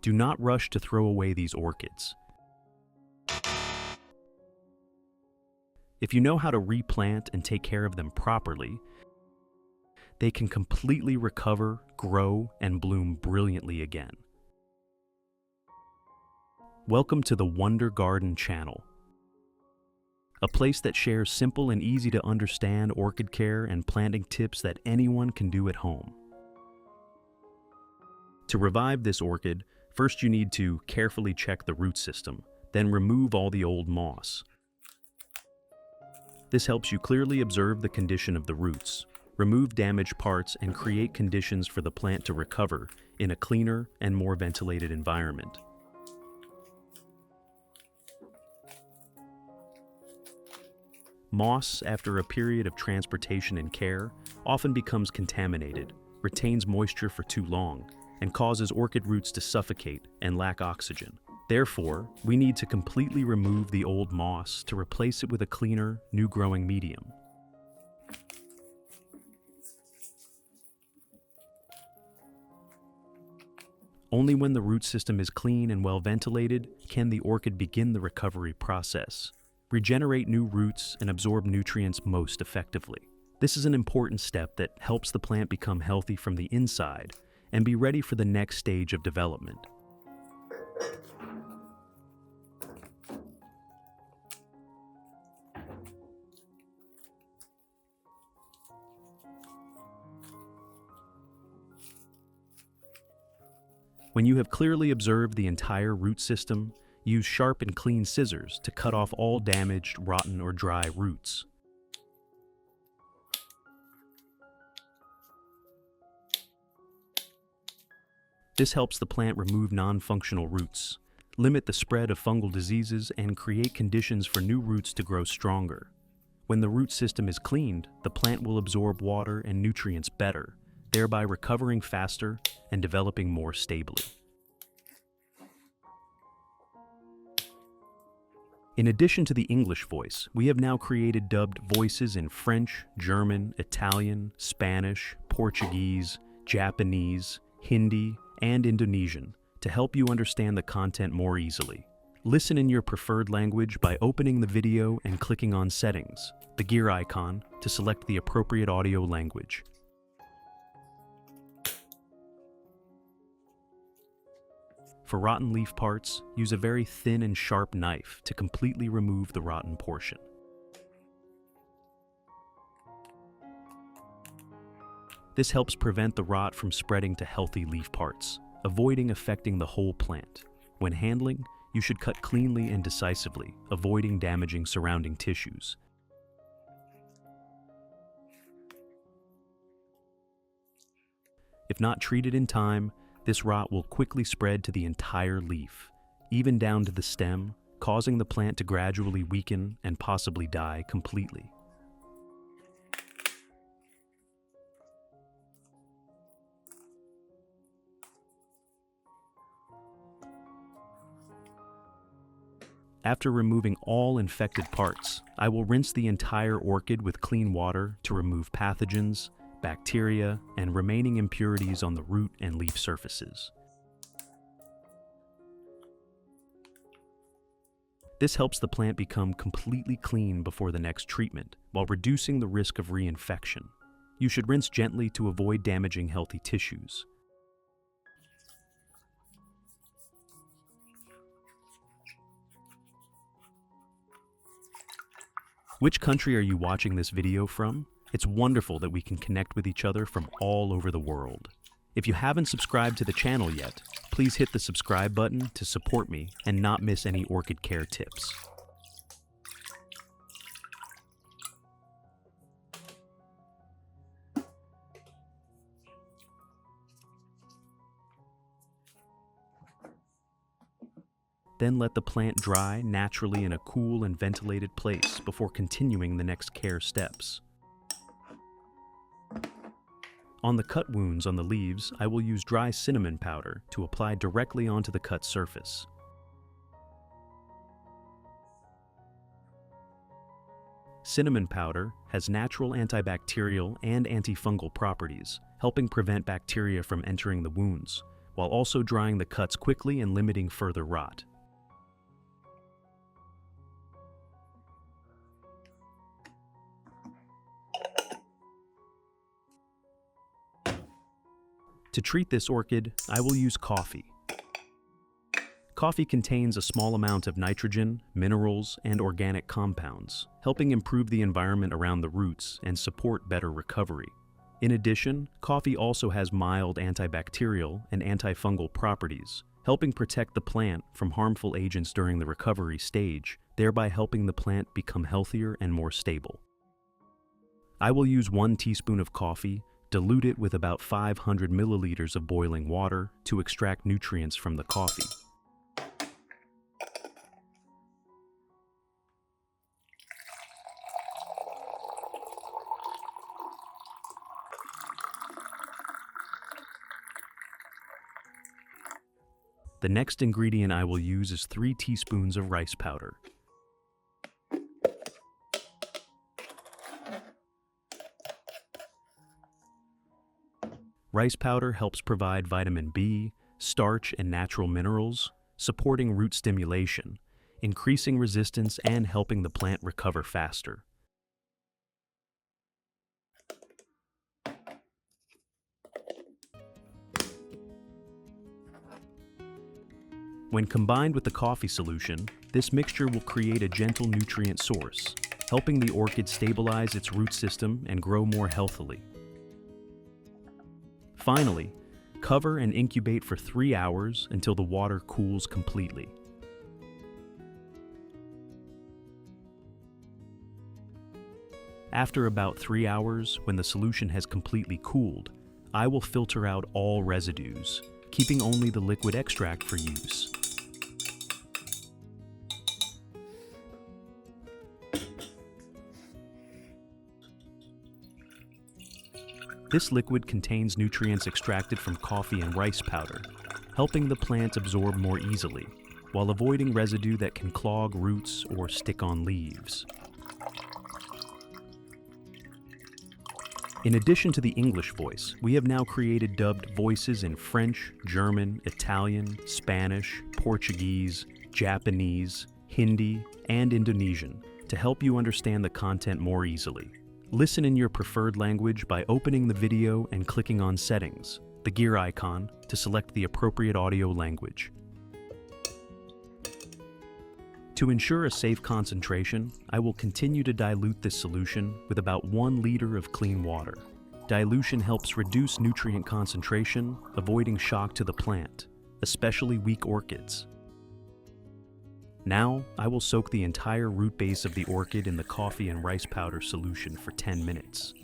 Do not rush to throw away these orchids. If you know how to replant and take care of them properly, they can completely recover, grow, and bloom brilliantly again. Welcome to the Wonder Garden channel, a place that shares simple and easy to understand orchid care and planting tips that anyone can do at home. To revive this orchid, first you need to carefully check the root system, then remove all the old moss. This helps you clearly observe the condition of the roots, remove damaged parts, and create conditions for the plant to recover in a cleaner and more ventilated environment. Moss, after a period of transportation and care, often becomes contaminated, retains moisture for too long, and causes orchid roots to suffocate and lack oxygen. Therefore, we need to completely remove the old moss to replace it with a cleaner, new growing medium. Only when the root system is clean and well ventilated can the orchid begin the recovery process, regenerate new roots, and absorb nutrients most effectively. This is an important step that helps the plant become healthy from the inside and be ready for the next stage of development. When you have clearly observed the entire root system, use sharp and clean scissors to cut off all damaged, rotten, or dry roots. This helps the plant remove non-functional roots, limit the spread of fungal diseases, and create conditions for new roots to grow stronger. When the root system is cleaned, the plant will absorb water and nutrients better, thereby recovering faster and developing more stably. In addition to the English voice, we have now created dubbed voices in French, German, Italian, Spanish, Portuguese, Japanese, Hindi, and Indonesian to help you understand the content more easily. Listen in your preferred language by opening the video and clicking on Settings, the gear icon, to select the appropriate audio language. For rotten leaf parts, use a very thin and sharp knife to completely remove the rotten portion. This helps prevent the rot from spreading to healthy leaf parts, avoiding affecting the whole plant. When handling, you should cut cleanly and decisively, avoiding damaging surrounding tissues. If not treated in time, this rot will quickly spread to the entire leaf, even down to the stem, causing the plant to gradually weaken and possibly die completely. After removing all infected parts, I will rinse the entire orchid with clean water to remove pathogens, bacteria, and remaining impurities on the root and leaf surfaces. This helps the plant become completely clean before the next treatment, while reducing the risk of reinfection. You should rinse gently to avoid damaging healthy tissues. Which country are you watching this video from? It's wonderful that we can connect with each other from all over the world. If you haven't subscribed to the channel yet, please hit the subscribe button to support me and not miss any orchid care tips. Then let the plant dry naturally in a cool and ventilated place before continuing the next care steps. On the cut wounds on the leaves, I will use dry cinnamon powder to apply directly onto the cut surface. Cinnamon powder has natural antibacterial and antifungal properties, helping prevent bacteria from entering the wounds, while also drying the cuts quickly and limiting further rot. To treat this orchid, I will use coffee. Coffee contains a small amount of nitrogen, minerals, and organic compounds, helping improve the environment around the roots and support better recovery. In addition, coffee also has mild antibacterial and antifungal properties, helping protect the plant from harmful agents during the recovery stage, thereby helping the plant become healthier and more stable. I will use 1 teaspoon of coffee, dilute it with about 500 milliliters of boiling water to extract nutrients from the coffee. The next ingredient I will use is 3 teaspoons of rice powder. Rice powder helps provide vitamin B, starch, and natural minerals, supporting root stimulation, increasing resistance, and helping the plant recover faster. When combined with the coffee solution, this mixture will create a gentle nutrient source, helping the orchid stabilize its root system and grow more healthily. Finally, cover and incubate for 3 hours until the water cools completely. After about 3 hours, when the solution has completely cooled, I will filter out all residues, keeping only the liquid extract for use. This liquid contains nutrients extracted from coffee and rice powder, helping the plant absorb more easily, while avoiding residue that can clog roots or stick on leaves. In addition to the English voice, we have now created dubbed voices in French, German, Italian, Spanish, Portuguese, Japanese, Hindi, and Indonesian to help you understand the content more easily. Listen in your preferred language by opening the video and clicking on Settings, the gear icon, to select the appropriate audio language. To ensure a safe concentration, I will continue to dilute this solution with about 1 liter of clean water. Dilution helps reduce nutrient concentration, avoiding shock to the plant, especially weak orchids. Now, I will soak the entire root base of the orchid in the coffee and rice powder solution for 10 minutes.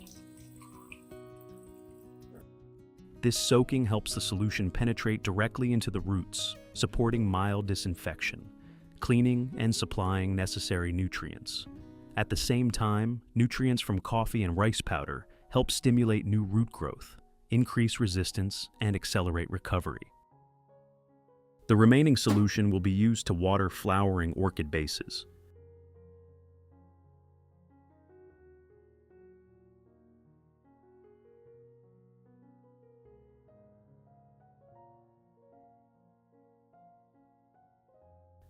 This soaking helps the solution penetrate directly into the roots, supporting mild disinfection, cleaning and supplying necessary nutrients. At the same time, nutrients from coffee and rice powder help stimulate new root growth, increase resistance, and accelerate recovery. The remaining solution will be used to water flowering orchid bases.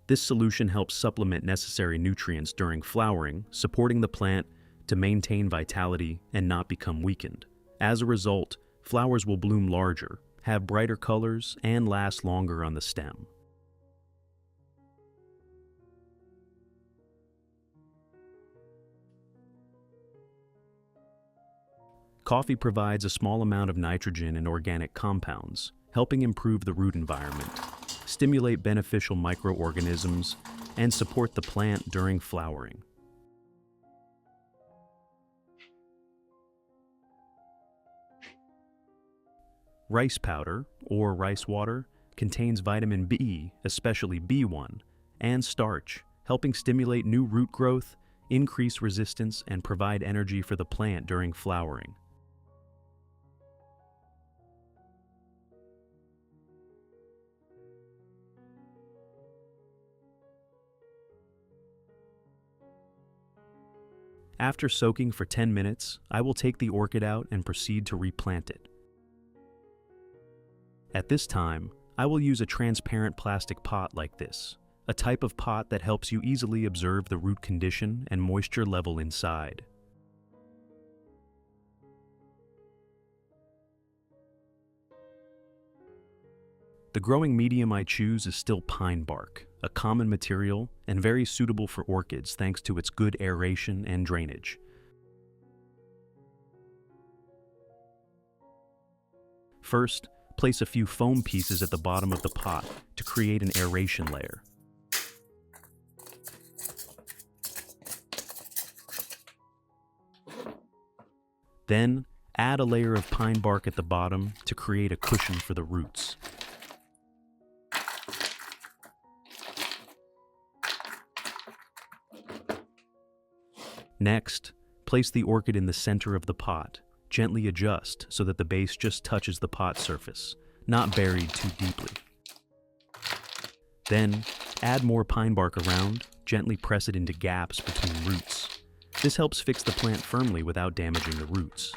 This solution helps supplement necessary nutrients during flowering, supporting the plant to maintain vitality and not become weakened. As a result, flowers will bloom larger, have brighter colors, and last longer on the stem. Coffee provides a small amount of nitrogen and organic compounds, helping improve the root environment, stimulate beneficial microorganisms, and support the plant during flowering. Rice powder, or rice water, contains vitamin B, especially B1, and starch, helping stimulate new root growth, increase resistance, and provide energy for the plant during flowering. After soaking for 10 minutes, I will take the orchid out and proceed to replant it. At this time, I will use a transparent plastic pot like this, a type of pot that helps you easily observe the root condition and moisture level inside. The growing medium I choose is still pine bark, a common material and very suitable for orchids thanks to its good aeration and drainage. First, place a few foam pieces at the bottom of the pot to create an aeration layer. Then, add a layer of pine bark at the bottom to create a cushion for the roots. Next, place the orchid in the center of the pot. Gently adjust so that the base just touches the pot surface, not buried too deeply. Then, add more pine bark around, gently press it into gaps between roots. This helps fix the plant firmly without damaging the roots.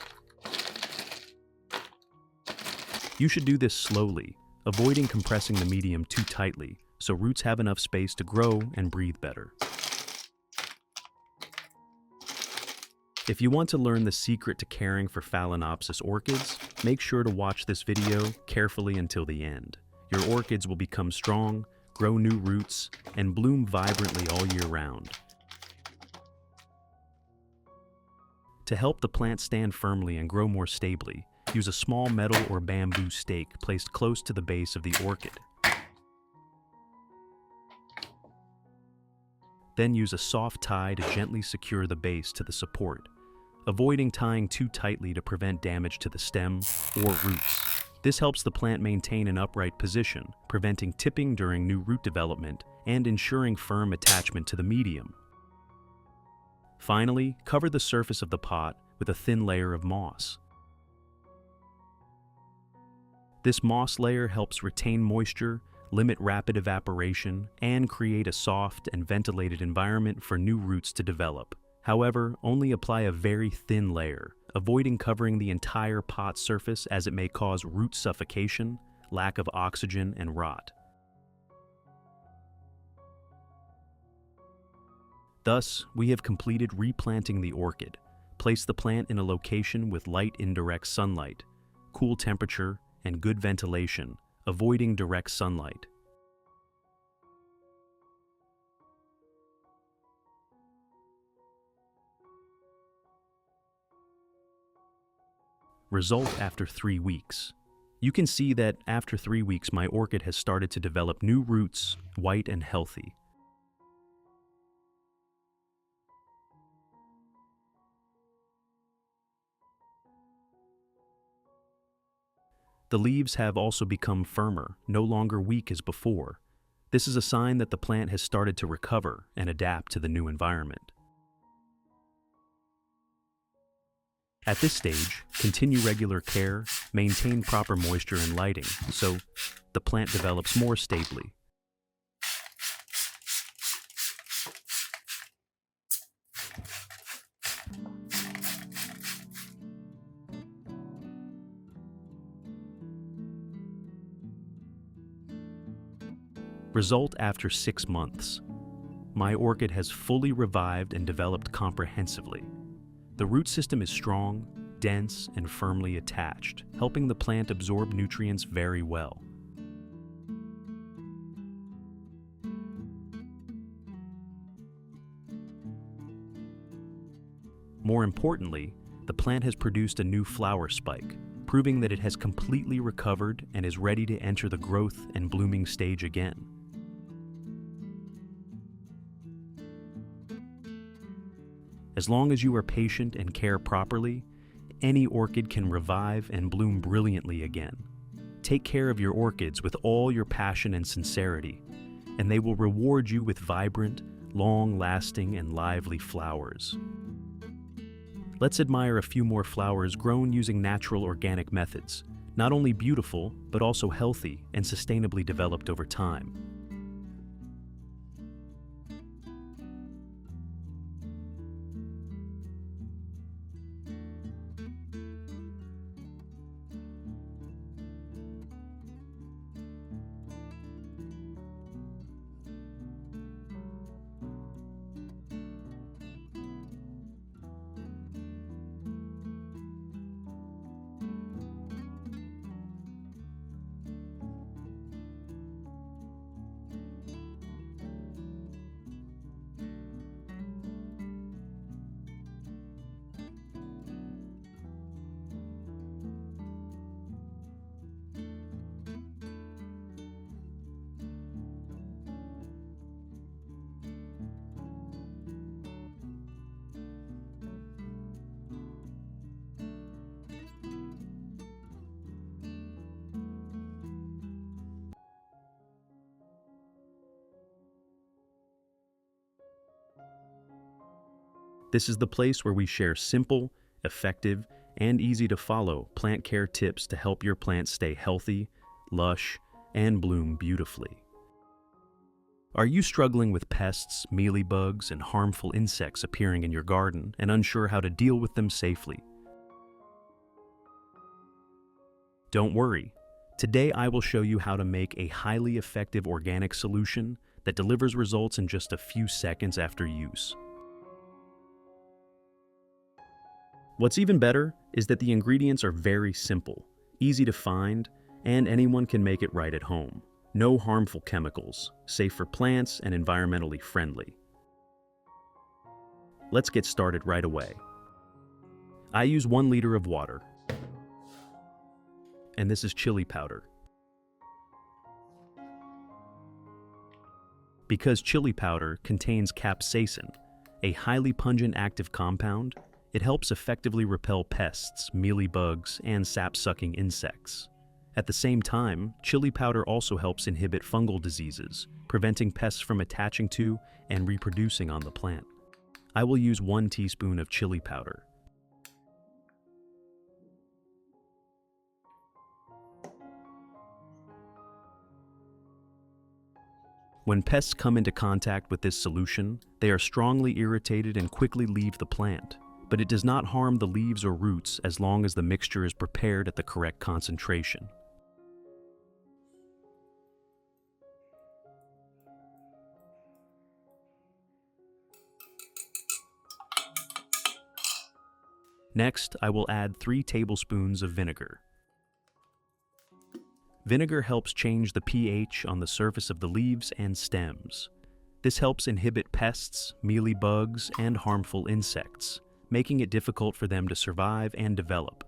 You should do this slowly, avoiding compressing the medium too tightly, so roots have enough space to grow and breathe better. If you want to learn the secret to caring for Phalaenopsis orchids, make sure to watch this video carefully until the end. Your orchids will become strong, grow new roots, and bloom vibrantly all year round. To help the plant stand firmly and grow more stably, use a small metal or bamboo stake placed close to the base of the orchid. Then use a soft tie to gently secure the base to the support, avoiding tying too tightly to prevent damage to the stem or roots. This helps the plant maintain an upright position, preventing tipping during new root development and ensuring firm attachment to the medium. Finally, cover the surface of the pot with a thin layer of moss. This moss layer helps retain moisture, limit rapid evaporation, and create a soft and ventilated environment for new roots to develop. However, only apply a very thin layer, avoiding covering the entire pot surface as it may cause root suffocation, lack of oxygen, and rot. Thus, we have completed replanting the orchid. Place the plant in a location with light indirect sunlight, cool temperature, and good ventilation, avoiding direct sunlight. Result after 3 weeks. You can see that after 3 weeks my orchid has started to develop new roots, white and healthy. The leaves have also become firmer, no longer weak as before. This is a sign that the plant has started to recover and adapt to the new environment. At this stage, continue regular care, maintain proper moisture and lighting, so the plant develops more stably. Result after 6 months. My orchid has fully revived and developed comprehensively. The root system is strong, dense, and firmly attached, helping the plant absorb nutrients very well. More importantly, the plant has produced a new flower spike, proving that it has completely recovered and is ready to enter the growth and blooming stage again. As long as you are patient and care properly, any orchid can revive and bloom brilliantly again. Take care of your orchids with all your passion and sincerity, and they will reward you with vibrant, long-lasting, and lively flowers. Let's admire a few more flowers grown using natural organic methods, not only beautiful, but also healthy and sustainably developed over time. This is the place where we share simple, effective, and easy to follow plant care tips to help your plants stay healthy, lush, and bloom beautifully. Are you struggling with pests, mealybugs, and harmful insects appearing in your garden and unsure how to deal with them safely? Don't worry. Today I will show you how to make a highly effective organic solution that delivers results in just a few seconds after use. What's even better is that the ingredients are very simple, easy to find, and anyone can make it right at home. No harmful chemicals, safe for plants and environmentally friendly. Let's get started right away. I use 1 liter of water, and this is chili powder. Because chili powder contains capsaicin, a highly pungent active compound, it helps effectively repel pests, mealybugs, and sap-sucking insects. At the same time, chili powder also helps inhibit fungal diseases, preventing pests from attaching to and reproducing on the plant. I will use 1 teaspoon of chili powder. When pests come into contact with this solution, they are strongly irritated and quickly leave the plant. But it does not harm the leaves or roots as long as the mixture is prepared at the correct concentration. Next, I will add 3 tablespoons of vinegar. Vinegar helps change the pH on the surface of the leaves and stems. This helps inhibit pests, mealybugs, and harmful insects, making it difficult for them to survive and develop.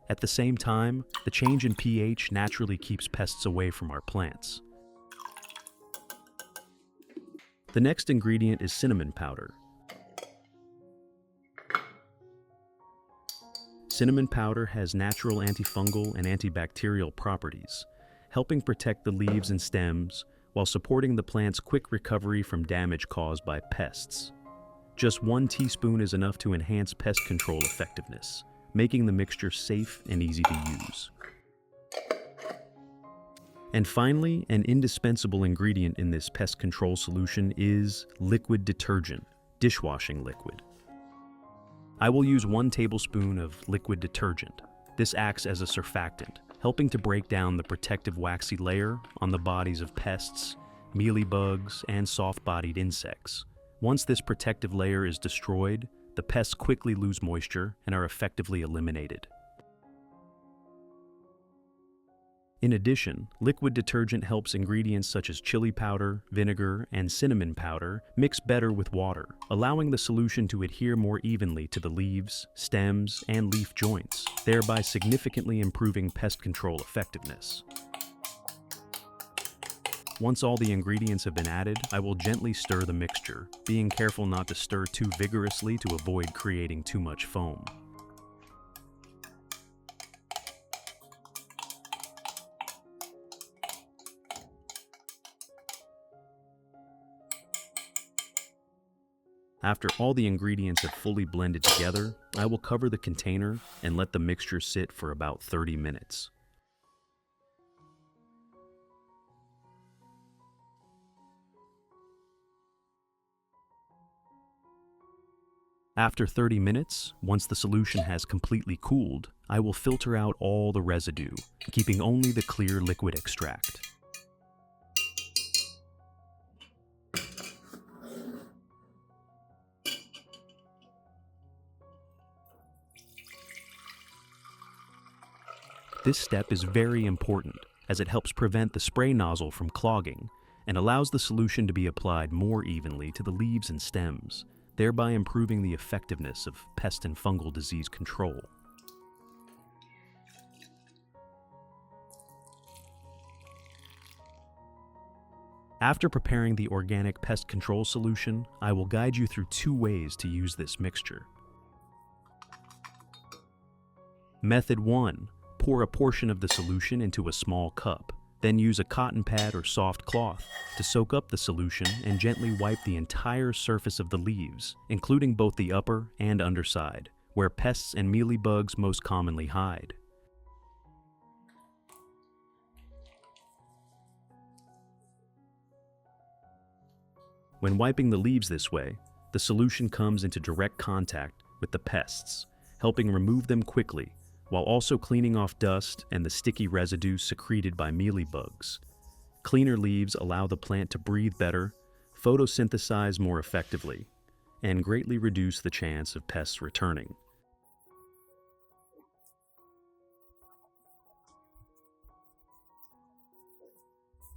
At the same time, the change in pH naturally keeps pests away from our plants. The next ingredient is cinnamon powder. Cinnamon powder has natural antifungal and antibacterial properties, helping protect the leaves and stems while supporting the plant's quick recovery from damage caused by pests. Just 1 teaspoon is enough to enhance pest control effectiveness, making the mixture safe and easy to use. And finally, an indispensable ingredient in this pest control solution is liquid detergent, dishwashing liquid. I will use 1 tablespoon of liquid detergent. This acts as a surfactant, helping to break down the protective waxy layer on the bodies of pests, mealybugs, and soft-bodied insects. Once this protective layer is destroyed, the pests quickly lose moisture and are effectively eliminated. In addition, liquid detergent helps ingredients such as chili powder, vinegar, and cinnamon powder mix better with water, allowing the solution to adhere more evenly to the leaves, stems, and leaf joints, thereby significantly improving pest control effectiveness. Once all the ingredients have been added, I will gently stir the mixture, being careful not to stir too vigorously to avoid creating too much foam. After all the ingredients have fully blended together, I will cover the container and let the mixture sit for about 30 minutes. After 30 minutes, once the solution has completely cooled, I will filter out all the residue, keeping only the clear liquid extract. This step is very important as it helps prevent the spray nozzle from clogging and allows the solution to be applied more evenly to the leaves and stems, thereby improving the effectiveness of pest and fungal disease control. After preparing the organic pest control solution, I will guide you through 2 ways to use this mixture. Method 1. Pour a portion of the solution into a small cup, Then use a cotton pad or soft cloth to soak up the solution and gently wipe the entire surface of the leaves, including both the upper and underside, where pests and mealybugs most commonly hide. When wiping the leaves this way, the solution comes into direct contact with the pests, helping remove them quickly, while also cleaning off dust and the sticky residue secreted by mealybugs. Cleaner leaves allow the plant to breathe better, photosynthesize more effectively, and greatly reduce the chance of pests returning.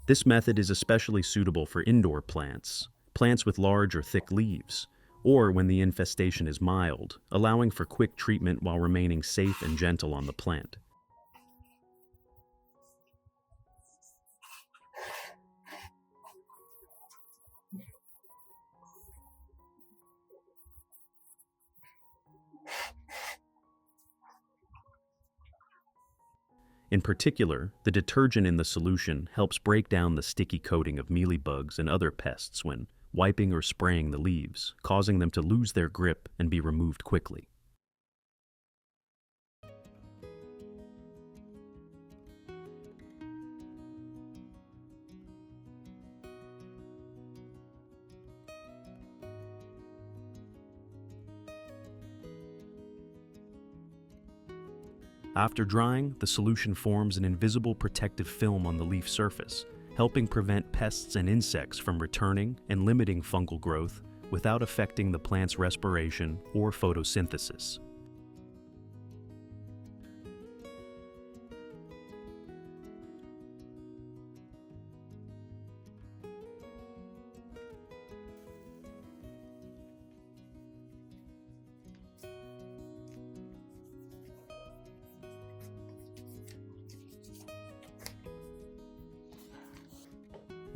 This method is especially suitable for indoor plants, plants with large or thick leaves, or when the infestation is mild, allowing for quick treatment while remaining safe and gentle on the plant. In particular, the detergent in the solution helps break down the sticky coating of mealybugs and other pests when wiping or spraying the leaves, causing them to lose their grip and be removed quickly. After drying, the solution forms an invisible protective film on the leaf surface, helping prevent pests and insects from returning and limiting fungal growth without affecting the plant's respiration or photosynthesis.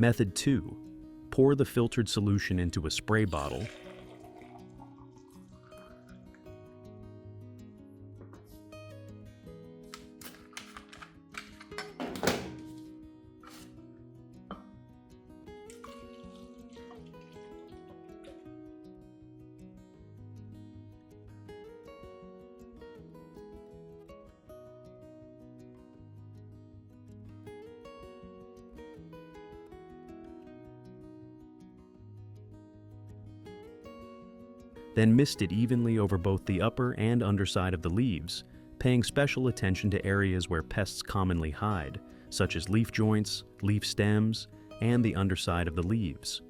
Method 2. Pour the filtered solution into a spray bottle. Then mist it evenly over both the upper and underside of the leaves, paying special attention to areas where pests commonly hide, such as leaf joints, leaf stems, and the underside of the leaves.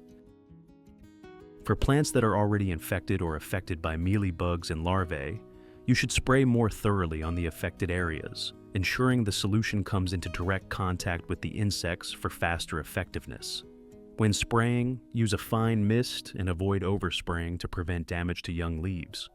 For plants that are already infected or affected by mealybugs and larvae, you should spray more thoroughly on the affected areas, ensuring the solution comes into direct contact with the insects for faster effectiveness. When spraying, use a fine mist and avoid overspraying to prevent damage to young leaves.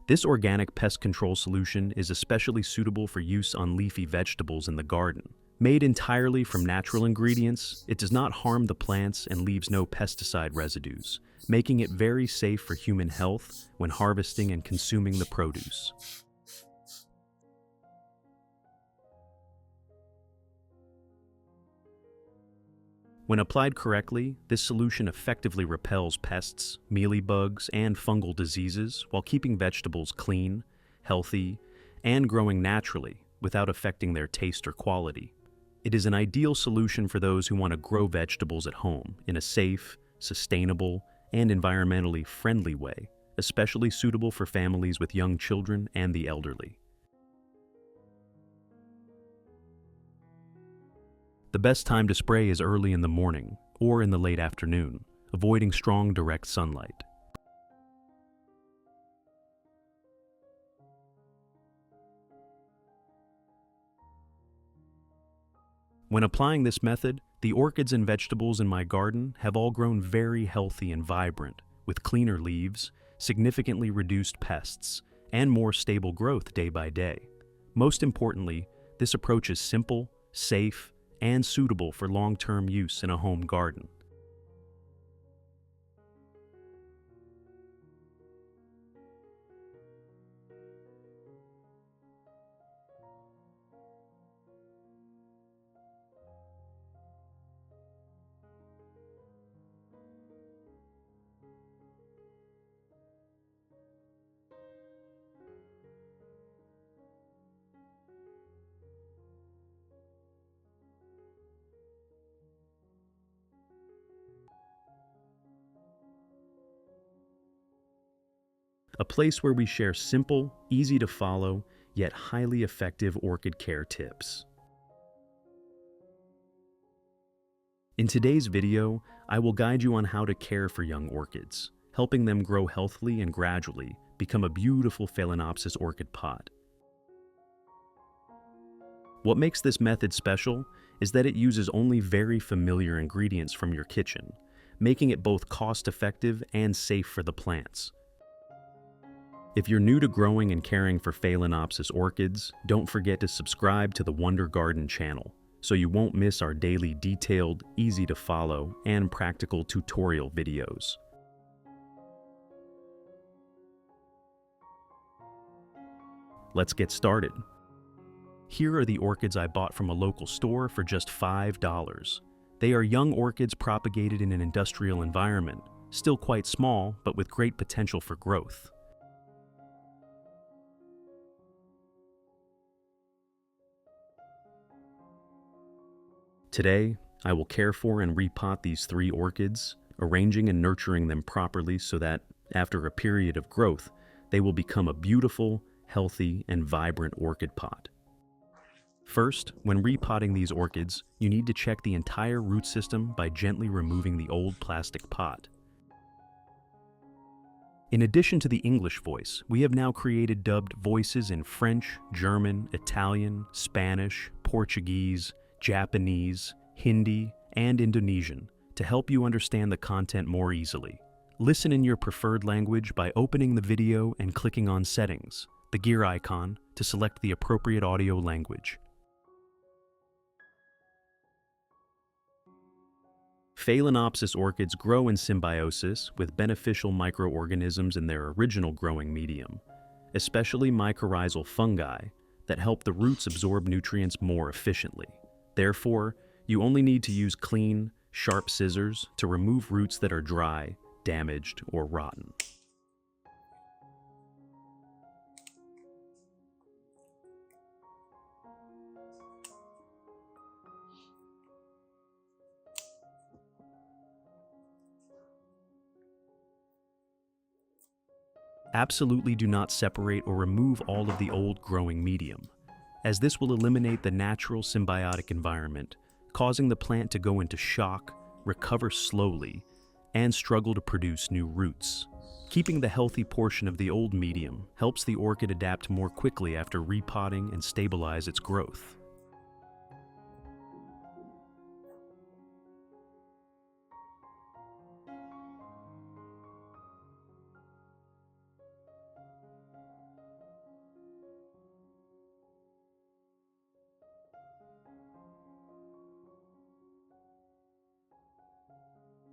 This organic pest control solution is especially suitable for use on leafy vegetables in the garden. Made entirely from natural ingredients, it does not harm the plants and leaves no pesticide residues, making it very safe for human health when harvesting and consuming the produce. When applied correctly, this solution effectively repels pests, mealybugs, and fungal diseases while keeping vegetables clean, healthy, and growing naturally without affecting their taste or quality. It is an ideal solution for those who want to grow vegetables at home in a safe, sustainable, and environmentally friendly way, especially suitable for families with young children and the elderly. The best time to spray is early in the morning or in the late afternoon, avoiding strong direct sunlight. When applying this method, the orchids and vegetables in my garden have all grown very healthy and vibrant, with cleaner leaves, significantly reduced pests, and more stable growth day by day. Most importantly, this approach is simple, safe, and suitable for long-term use in a home garden. a place where we share simple, easy to follow, yet highly effective orchid care tips. In today's video, I will guide you on how to care for young orchids, helping them grow healthily and gradually become a beautiful Phalaenopsis orchid pot. What makes this method special is that it uses only very familiar ingredients from your kitchen, making it both cost-effective and safe for the plants. If you're new to growing and caring for Phalaenopsis orchids, don't forget to subscribe to the Wonder Garden channel so you won't miss our daily detailed, easy-to-follow, and practical tutorial videos. Let's get started. Here are the orchids I bought from a local store for just $5. They are young orchids propagated in an industrial environment, still quite small, but with great potential for growth. Today, I will care for and repot these 3 orchids, arranging and nurturing them properly so that, after a period of growth, they will become a beautiful, healthy, and vibrant orchid pot. First, when repotting these orchids, you need to check the entire root system by gently removing the old plastic pot. In addition to the English voice, we have now created dubbed voices in French, German, Italian, Spanish, Portuguese, Japanese, Hindi, and Indonesian to help you understand the content more easily. Listen in your preferred language by opening the video and clicking on Settings, the gear icon, to select the appropriate audio language. Phalaenopsis orchids grow in symbiosis with beneficial microorganisms in their original growing medium, especially mycorrhizal fungi that help the roots absorb nutrients more efficiently. Therefore, you only need to use clean, sharp scissors to remove roots that are dry, damaged, or rotten. Absolutely do not separate or remove all of the old growing medium, as this will eliminate the natural symbiotic environment, causing the plant to go into shock, recover slowly, and struggle to produce new roots. Keeping the healthy portion of the old medium helps the orchid adapt more quickly after repotting and stabilize its growth.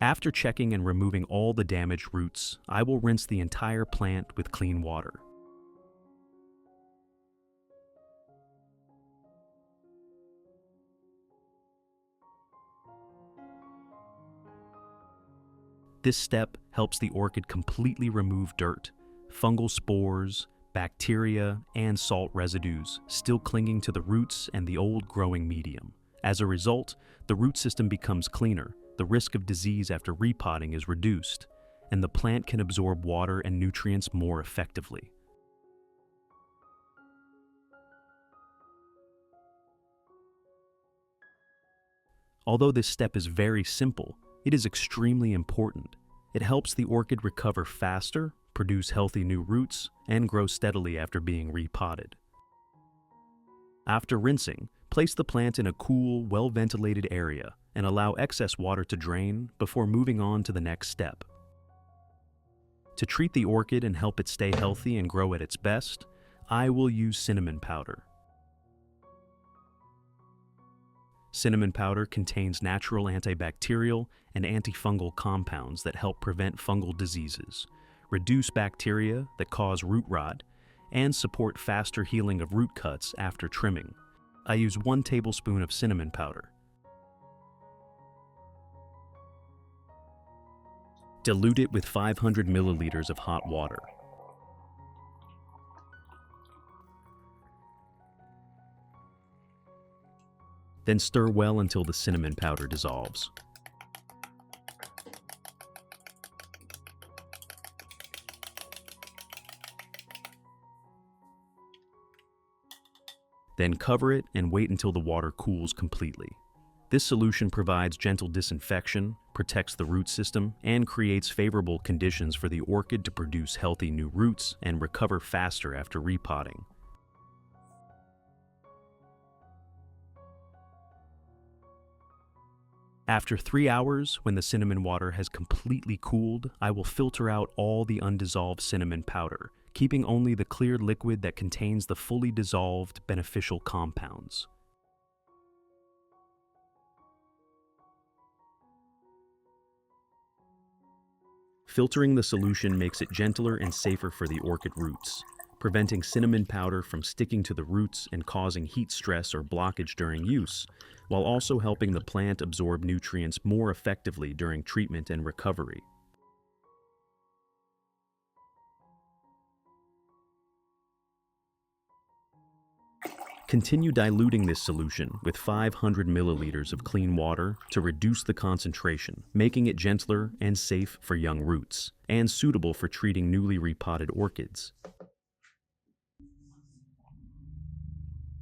After checking and removing all the damaged roots, I will rinse the entire plant with clean water. This step helps the orchid completely remove dirt, fungal spores, bacteria, and salt residues still clinging to the roots and the old growing medium. As a result, the root system becomes cleaner, the risk of disease after repotting is reduced, and the plant can absorb water and nutrients more effectively. Although this step is very simple, it is extremely important. It helps the orchid recover faster, produce healthy new roots, and grow steadily after being repotted. After rinsing, place the plant in a cool, well-ventilated area and allow excess water to drain before moving on to the next step. To treat the orchid and help it stay healthy and grow at its best, I will use cinnamon powder. Cinnamon powder contains natural antibacterial and antifungal compounds that help prevent fungal diseases, reduce bacteria that cause root rot, and support faster healing of root cuts after trimming. I use 1 tablespoon of cinnamon powder. Dilute it with 500 milliliters of hot water. Then stir well until the cinnamon powder dissolves. Then cover it and wait until the water cools completely. This solution provides gentle disinfection, protects the root system, and creates favorable conditions for the orchid to produce healthy new roots and recover faster after repotting. After 3 hours, when the cinnamon water has completely cooled, I will filter out all the undissolved cinnamon powder, keeping only the clear liquid that contains the fully dissolved beneficial compounds. Filtering the solution makes it gentler and safer for the orchid roots, preventing cinnamon powder from sticking to the roots and causing heat stress or blockage during use, while also helping the plant absorb nutrients more effectively during treatment and recovery. Continue diluting this solution with 500 milliliters of clean water to reduce the concentration, making it gentler and safe for young roots, and suitable for treating newly repotted orchids.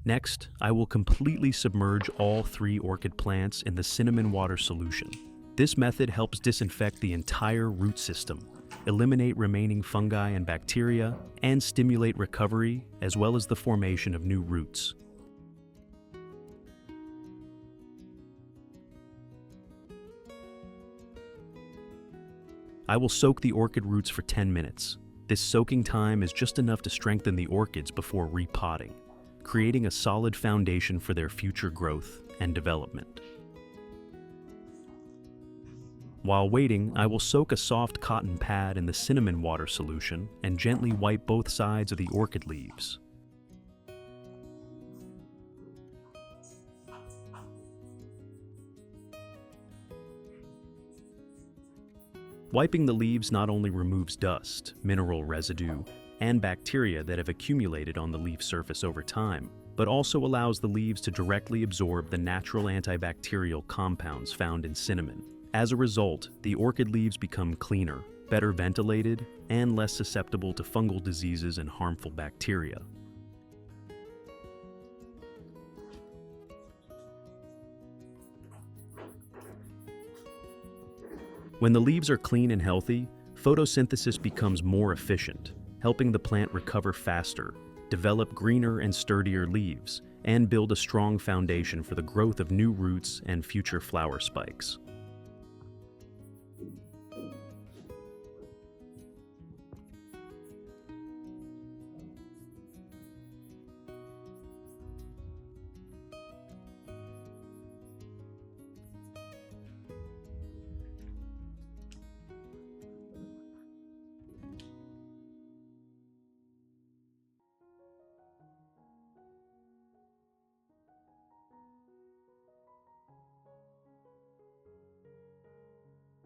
Next, I will completely submerge all 3 orchid plants in the cinnamon water solution. This method helps disinfect the entire root system, eliminate remaining fungi and bacteria, and stimulate recovery as well as the formation of new roots. I will soak the orchid roots for 10 minutes. This soaking time is just enough to strengthen the orchids before repotting, creating a solid foundation for their future growth and development. While waiting, I will soak a soft cotton pad in the cinnamon water solution and gently wipe both sides of the orchid leaves. Wiping the leaves not only removes dust, mineral residue, and bacteria that have accumulated on the leaf surface over time, but also allows the leaves to directly absorb the natural antibacterial compounds found in cinnamon. As a result, the orchid leaves become cleaner, better ventilated, and less susceptible to fungal diseases and harmful bacteria. When the leaves are clean and healthy, photosynthesis becomes more efficient, helping the plant recover faster, develop greener and sturdier leaves, and build a strong foundation for the growth of new roots and future flower spikes.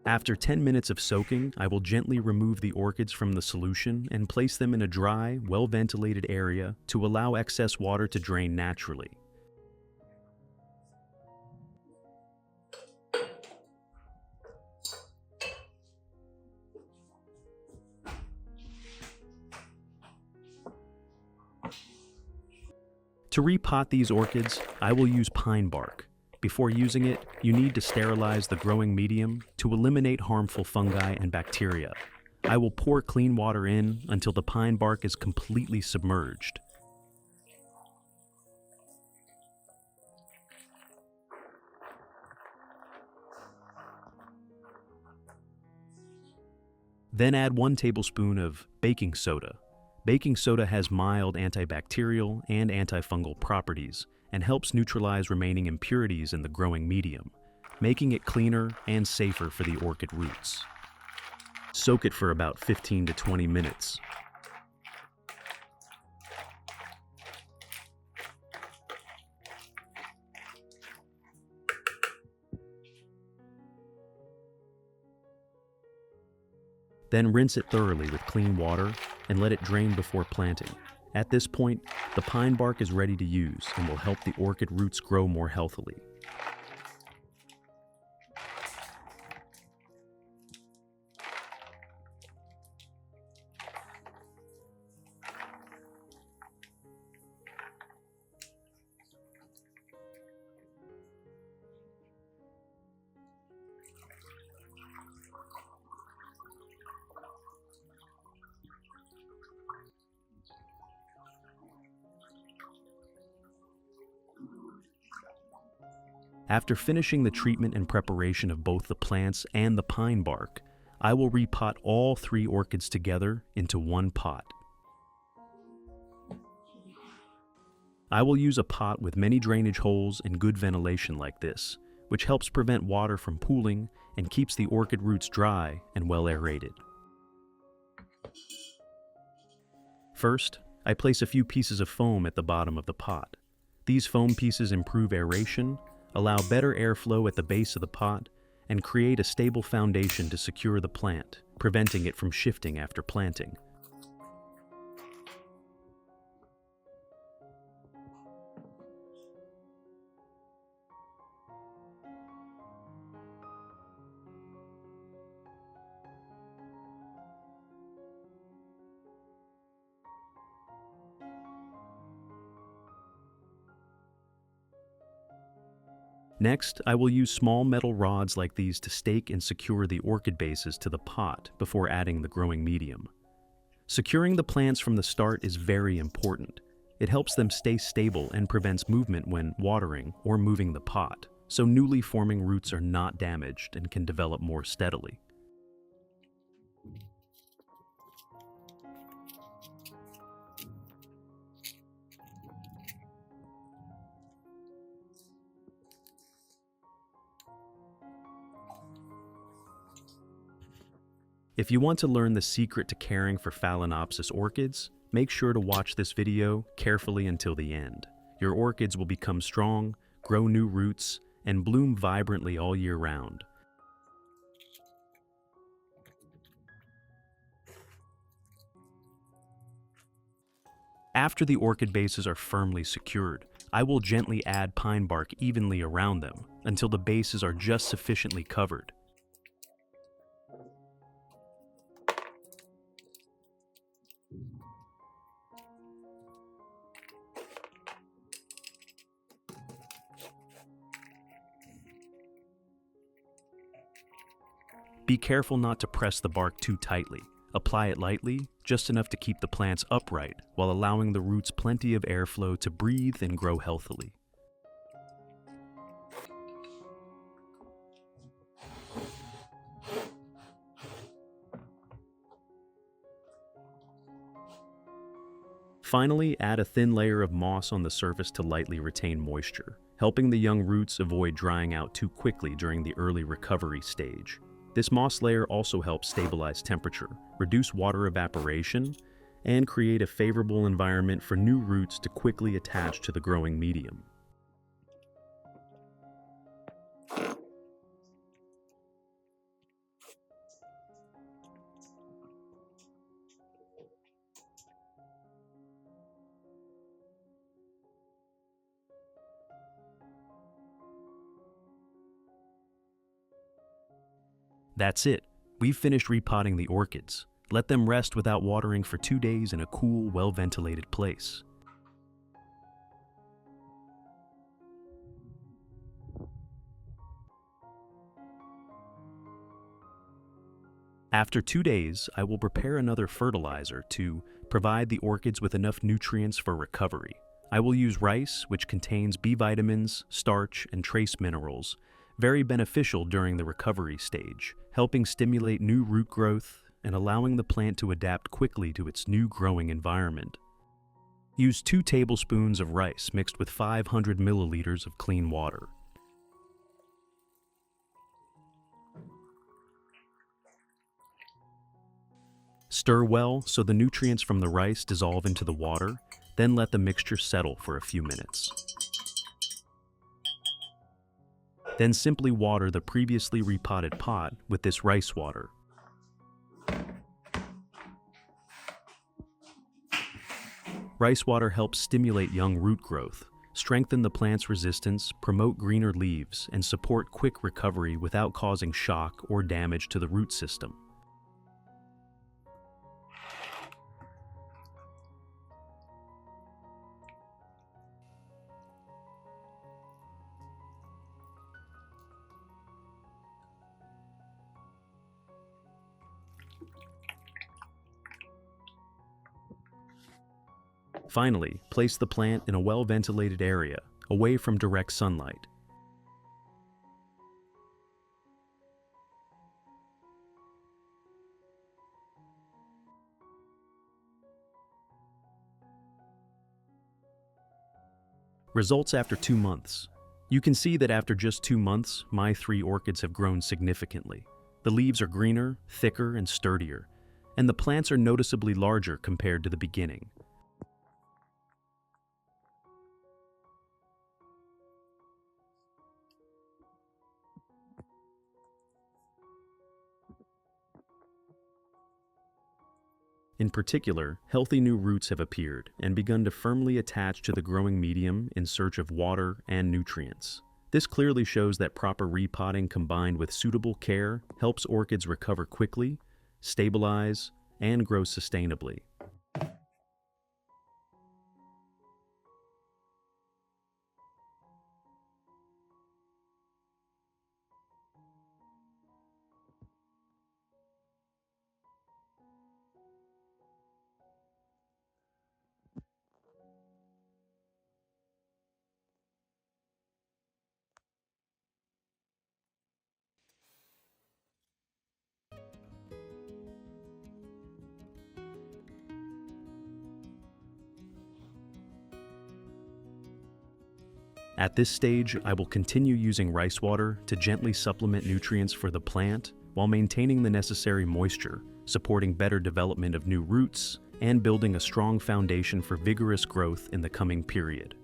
After 10 minutes of soaking, I will gently remove the orchids from the solution and place them in a dry, well-ventilated area to allow excess water to drain naturally. To repot these orchids, I will use pine bark. Before using it, you need to sterilize the growing medium to eliminate harmful fungi and bacteria. I will pour clean water in until the pine bark is completely submerged. Then add 1 tablespoon of baking soda. Baking soda has mild antibacterial and antifungal properties and helps neutralize remaining impurities in the growing medium, making it cleaner and safer for the orchid roots. Soak it for about 15 to 20 minutes. Then rinse it thoroughly with clean water and let it drain before planting. At this point, the pine bark is ready to use and will help the orchid roots grow more healthily. After finishing the treatment and preparation of both the plants and the pine bark, I will repot all 3 orchids together into one pot. I will use a pot with many drainage holes and good ventilation like this, which helps prevent water from pooling and keeps the orchid roots dry and well aerated. First, I place a few pieces of foam at the bottom of the pot. These foam pieces improve aeration, allow better airflow at the base of the pot, and create a stable foundation to secure the plant, preventing it from shifting after planting. Next, I will use small metal rods like these to stake and secure the orchid bases to the pot before adding the growing medium. Securing the plants from the start is very important. It helps them stay stable and prevents movement when watering or moving the pot, so newly forming roots are not damaged and can develop more steadily. If you want to learn the secret to caring for Phalaenopsis orchids, make sure to watch this video carefully until the end. Your orchids will become strong, grow new roots, and bloom vibrantly all year round. After the orchid bases are firmly secured, I will gently add pine bark evenly around them until the bases are just sufficiently covered. Be careful not to press the bark too tightly. Apply it lightly, just enough to keep the plants upright, while allowing the roots plenty of airflow to breathe and grow healthily. Finally, add a thin layer of moss on the surface to lightly retain moisture, helping the young roots avoid drying out too quickly during the early recovery stage. This moss layer also helps stabilize temperature, reduce water evaporation, and create a favorable environment for new roots to quickly attach to the growing medium. That's it. We've finished repotting the orchids. Let them rest without watering for 2 days in a cool, well-ventilated place. After 2 days, I will prepare another fertilizer to provide the orchids with enough nutrients for recovery. I will use rice, which contains B vitamins, starch, and trace minerals, very beneficial during the recovery stage, helping stimulate new root growth and allowing the plant to adapt quickly to its new growing environment. Use 2 tablespoons of rice mixed with 500 milliliters of clean water. Stir well so the nutrients from the rice dissolve into the water, then let the mixture settle for a few minutes. Then simply water the previously repotted pot with this rice water. Rice water helps stimulate young root growth, strengthen the plant's resistance, promote greener leaves, and support quick recovery without causing shock or damage to the root system. Finally, place the plant in a well-ventilated area, away from direct sunlight. Results after 2 months. You can see that after just 2 months, my 3 orchids have grown significantly. The leaves are greener, thicker, and sturdier, and the plants are noticeably larger compared to the beginning. In particular, healthy new roots have appeared and begun to firmly attach to the growing medium in search of water and nutrients. This clearly shows that proper repotting combined with suitable care helps orchids recover quickly, stabilize, and grow sustainably. At this stage, I will continue using rice water to gently supplement nutrients for the plant while maintaining the necessary moisture, supporting better development of new roots, and building a strong foundation for vigorous growth in the coming period.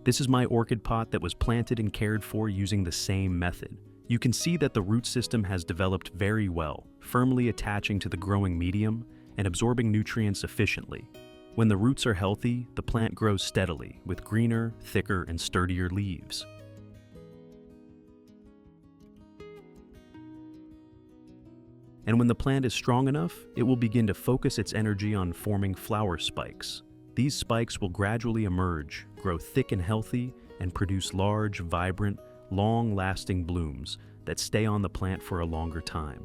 This is my orchid pot that was planted and cared for using the same method. You can see that the root system has developed very well, firmly attaching to the growing medium and absorbing nutrients efficiently. When the roots are healthy, the plant grows steadily with greener, thicker, and sturdier leaves. And when the plant is strong enough, it will begin to focus its energy on forming flower spikes. These spikes will gradually emerge, grow thick and healthy, and produce large, vibrant, long-lasting blooms that stay on the plant for a longer time.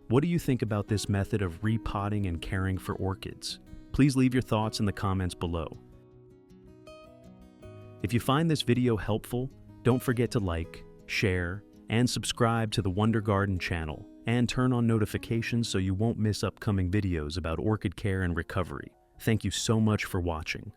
What do you think about this method of repotting and caring for orchids? Please leave your thoughts in the comments below. If you find this video helpful, don't forget to like, share, and subscribe to the Wonder Garden channel, and turn on notifications so you won't miss upcoming videos about orchid care and recovery. Thank you so much for watching.